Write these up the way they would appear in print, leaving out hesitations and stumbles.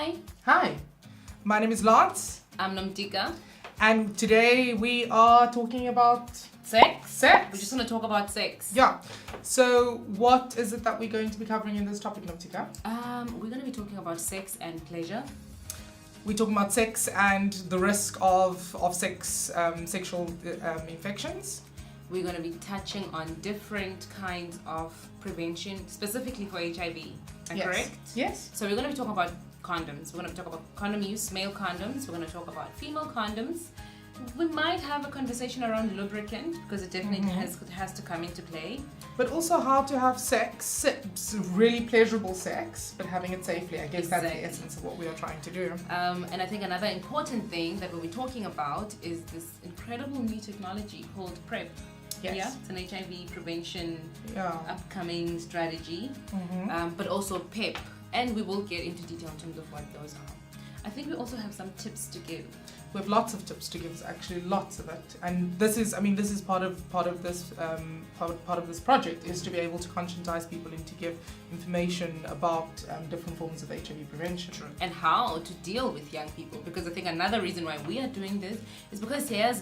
Hi. Hi, my name is Lance. I'm Tika. And today we are talking about Sex. sex. We're just going to talk about sex. Yeah. So what is it that we're going to be covering in this topic, Tika? We're going to be talking about sex and pleasure. We're talking about sex and the risk of sexual infections. We're going to be touching on different kinds of prevention, specifically for HIV. Yes. Correct? Yes. So we're going to be talking about condoms. We're going to talk about condom use, male condoms. We're going to talk about female condoms. We might have a conversation around lubricant because it definitely has to come into play. But also how to have sex, really pleasurable sex, but having it safely. I guess that's the essence of what we are trying to do. And I think another important thing that we'll be talking about is this incredible new technology called PrEP. Yes. Yeah, it's an HIV prevention upcoming strategy, but also PEP. And we will get into detail in terms of what those are. I think we also have some tips to give. We have lots of tips to give, actually lots of it, and this is part of this project is to be able to conscientize people and to give information about different forms of HIV prevention and how to deal with young people. Because I think another reason why we are doing this is because here's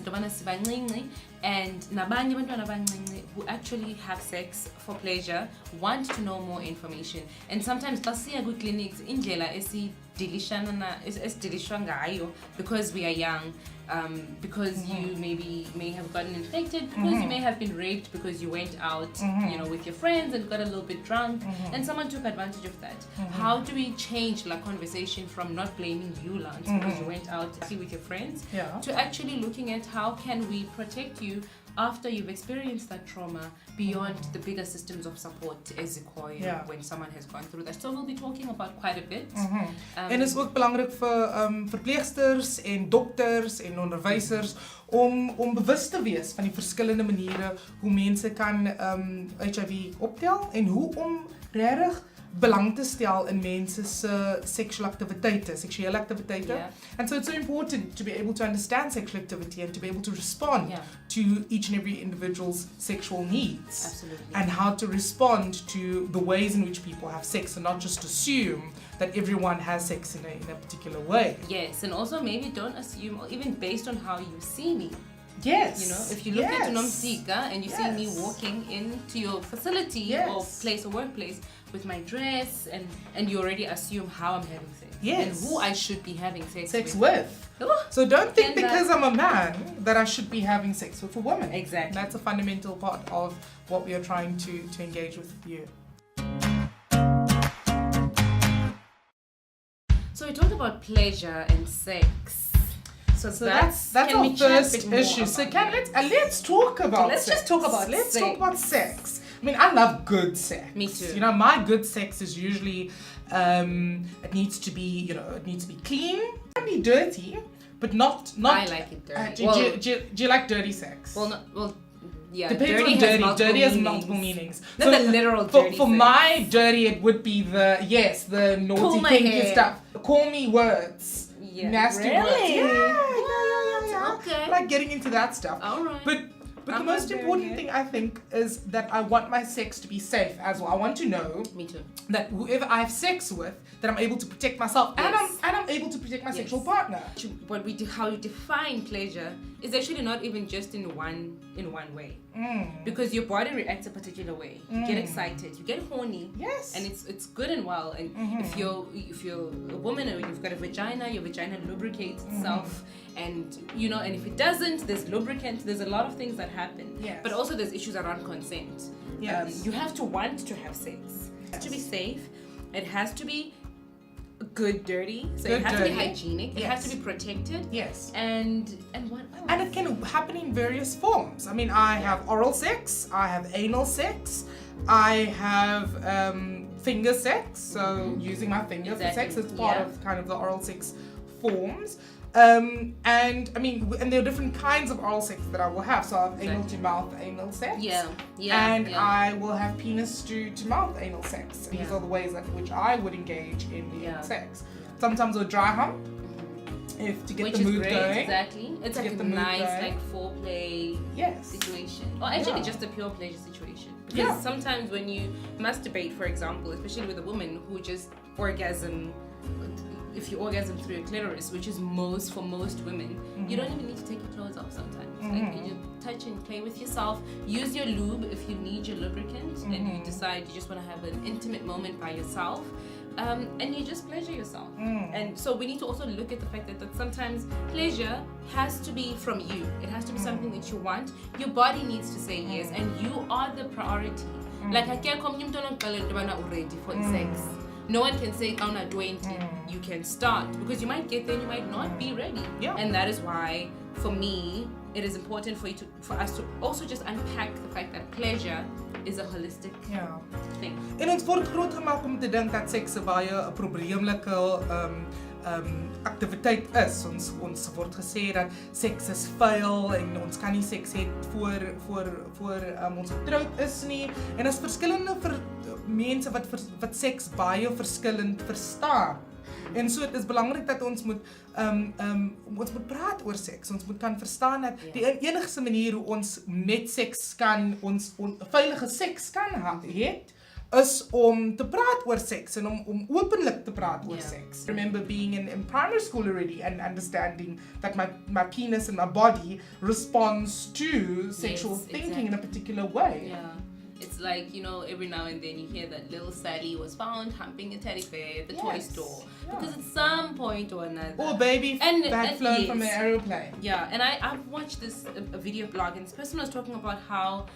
and nabanye bantwana abancinci who actually have sex for pleasure want to know more information, and sometimes xa siya kwi-clinics indlela esidilishwa ngayo because we are young, because you may have gotten infected, because you may have been raped because you went out with your friends and got a little bit drunk, and someone took advantage of that. How do we change the conversation from not blaming you, Lance, because you went out with your friends, to actually looking at how can we protect you after you've experienced that trauma beyond the bigger systems of support as when someone has gone through that. So we'll be talking about quite a bit. En is ook belangrik vir verpleegsters en dokters en onderwysers om bewus te wees van die verskillende maniere hoe mense kan HIV optel en hoe om regtig belang te stel in mense se seksuele aktiwiteite. And so it's so important to be able to understand sexual activity and to be able to respond to each and every individual's sexual needs. Absolutely. And how to respond to the ways in which people have sex and not just assume that everyone has sex in a particular way. Yes, and also maybe don't assume, or even based on how you see me. Yes. You know, if you look at Tika and you see me walking into your facility or place or workplace with my dress, and you already assume how I'm having sex and who I should be having sex with. So don't think because I'm a man that I should be having sex with a woman. Exactly. That's a fundamental part of what we are trying to engage with you. So we talked about pleasure and sex. So that's our first issue. So let's talk about Let's sex. just talk about Let's sex. talk about sex. I mean, I love good sex. Me too. You know, my good sex is usually it needs to be clean. It can be dirty, but not. I like it dirty. Do you like dirty sex? Yeah. Depends on dirty. Dirty has multiple meanings. Not the literal dirty. For my dirty, it would be the naughty, kinky stuff. Call me words. Yeah. Nasty words. Yeah. Okay. Like getting into that stuff. All right. But the most important thing I think is that I want my sex to be safe as well. I want to know that whoever I have sex with, that I'm able to protect myself and I'm able to protect my sexual partner. How you define pleasure is actually not even just in one way. Because your body reacts a particular way. You get excited, you get horny. Yes. And it's good and well. And if you're a woman and you've got a vagina, your vagina lubricates itself. And and if it doesn't, there's lubricant, there's a lot of things that happen. Yes. But also there's issues around consent. Yes. You have to want to have sex. It has to be safe. It has to be good dirty. So it has to be hygienic. It has to be protected. Yes. And what else? And it can happen in various forms. I mean, I have oral sex, I have anal sex, I have finger sex, so using my finger for sex is part of kind of the oral sex forms. And I mean, and there are different kinds of oral sex that I will have. So I have anal to mouth anal sex. And I will have penis to mouth anal sex. These are the ways in which I would engage in sex. Sometimes a dry hump, to get the mood going. Exactly. It's like a nice foreplay situation. Or actually just a pure pleasure situation. Because sometimes when you masturbate, for example, especially with a woman who just orgasm, if if you orgasm through your clitoris, which is for most women, you don't even need to take your clothes off sometimes. Like you touch and play with yourself. Use your lube if you need your lubricant and you decide you just want to have an intimate moment by yourself. And you just pleasure yourself. And so we need to also look at the fact that sometimes pleasure has to be from you. It has to be something that you want. Your body needs to say yes, and you are the priority. Like I can't come ready for sex. No one can say I'm not 20. You can start because you might get there and you might not be ready. Yeah. And that is why, for me, it is important for us to also just unpack the fact that pleasure is a holistic thing. En ons word groot gemaak om te dink dat seks 'n baie 'n probleemlike aktiwiteit is. Ons word gesê dat seks is vuil en ons kan nie seks hê voor ons getroud is nie. En daar's verskillende mense wat seks baie verskillend verstaan. En so dit is belangrik dat ons moet praat oor seks. Ons moet kan verstaan dat die enigste manier hoe ons met seks kan ons veilige seks kan hê is om te praat oor seks en om openlik te praat oor seks. I remember being in primary school already and understanding that my penis and my body responds to sexual thinking in a particular way. Yeah. It's like, every now and then you hear that little Sally was found humping a teddy bear at the toy store. Because at some point or another. Or baby had flown from an aeroplane. Yeah, and I've watched a video blog, and this person was talking about how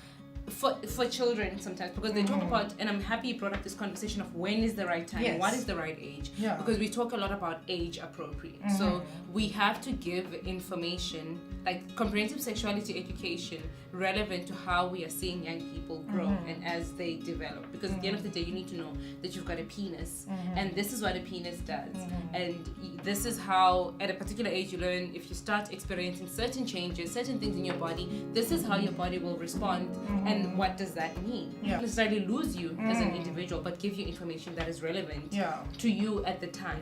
for children sometimes, because they talk about, and I'm happy you brought up this conversation of when is the right time, what is the right age, because we talk a lot about age appropriate. So we have to give information like comprehensive sexuality education relevant to how we are seeing young people grow and as they develop, because at the end of the day you need to know that you've got a penis and this is what a penis does, and this is how at a particular age you learn if you start experiencing certain changes, certain things in your body, this is how your body will respond. And what does that mean? Not necessarily lose you as an individual, but give you information that is relevant to you at the time.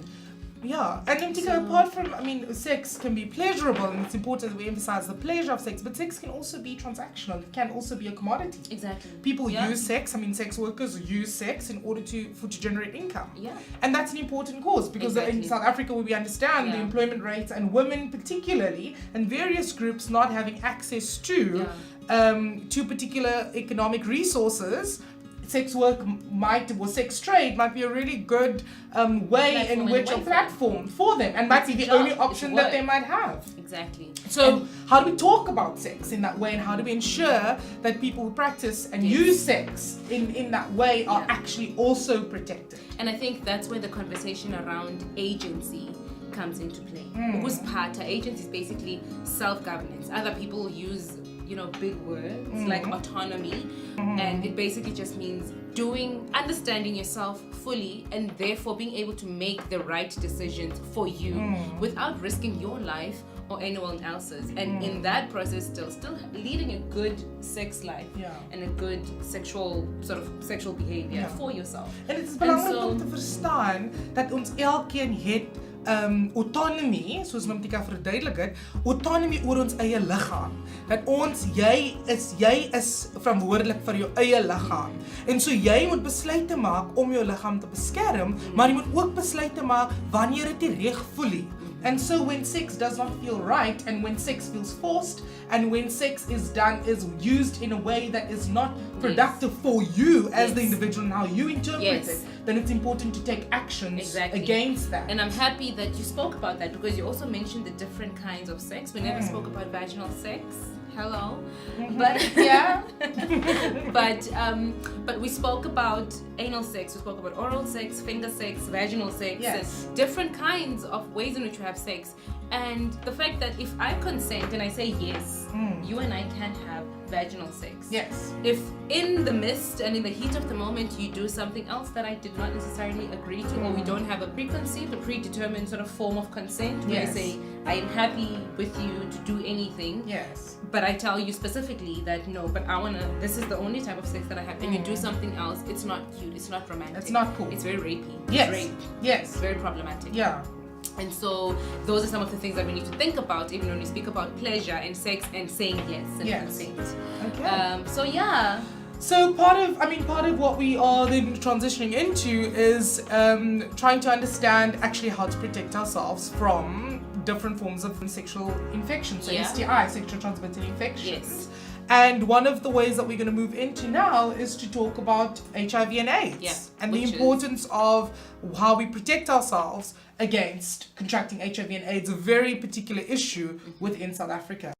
Yeah, and then Tika, apart from, sex can be pleasurable, and it's important that we emphasize the pleasure of sex, but sex can also be transactional. It can also be a commodity. Exactly. People use sex, sex workers use sex in order to generate income. Yeah. And that's an important cause, because in South Africa, where we understand the employment rates and women particularly, and various groups not having access to particular economic resources, sex work sex trade might be a really good way in which a platform for them, and might be the only option that they might have. Exactly. So how do we talk about sex in that way, and how do we ensure that people who practice and use sex in that way are actually also protected? And I think that's where the conversation around agency comes into play. Because agency is basically self-governance. Other people use big words like autonomy, and it basically just means understanding yourself fully, and therefore being able to make the right decisions for you without risking your life or anyone else's, and in that process still leading a good sex life and a good sexual behavior for yourself. En dit is belangrik om te verstaan dat ons elkeen het autonomie, soos Tika verduidelik het, autonomie oor ons eie liggaam. Dat jy is verantwoordelik vir jou eie liggaam. En so jy moet besluite maak om jou liggaam te beskerm, maar jy moet ook besluite maak wanneer dit nie reg voel nie. And so when sex does not feel right, and when sex feels forced, and when sex is used in a way that is not productive for you as the individual and how you interpret it, then it's important to take actions against that. And I'm happy that you spoke about that, because you also mentioned the different kinds of sex. We never spoke about vaginal sex. Hello. But but we spoke about anal sex, we spoke about oral sex, finger sex, vaginal sex, and different kinds of ways in which we have sex. And the fact that if I consent and I say yes, you and I can have vaginal sex. Yes. If in the midst and in the heat of the moment you do something else that I did not necessarily agree to, or we don't have a predetermined sort of form of consent, where I say I am happy with you to do anything. Yes. But I tell you specifically that no, but this is the only type of sex that I have, and you do something else, it's not cute, it's not romantic. It's not cool. It's very rapey. Yes. It's rape. Yes. It's very problematic. Yeah. And so those are some of the things that we need to think about, even when we speak about pleasure and sex and saying yes and consent. Okay. So part of what we are then transitioning into is trying to understand actually how to protect ourselves from different forms of sexual infections, so STI, sexual transmitted infections. Yes. And one of the ways that we're going to move into now is to talk about HIV and AIDS and the importance of how we protect ourselves against contracting HIV and AIDS, a very particular issue within South Africa.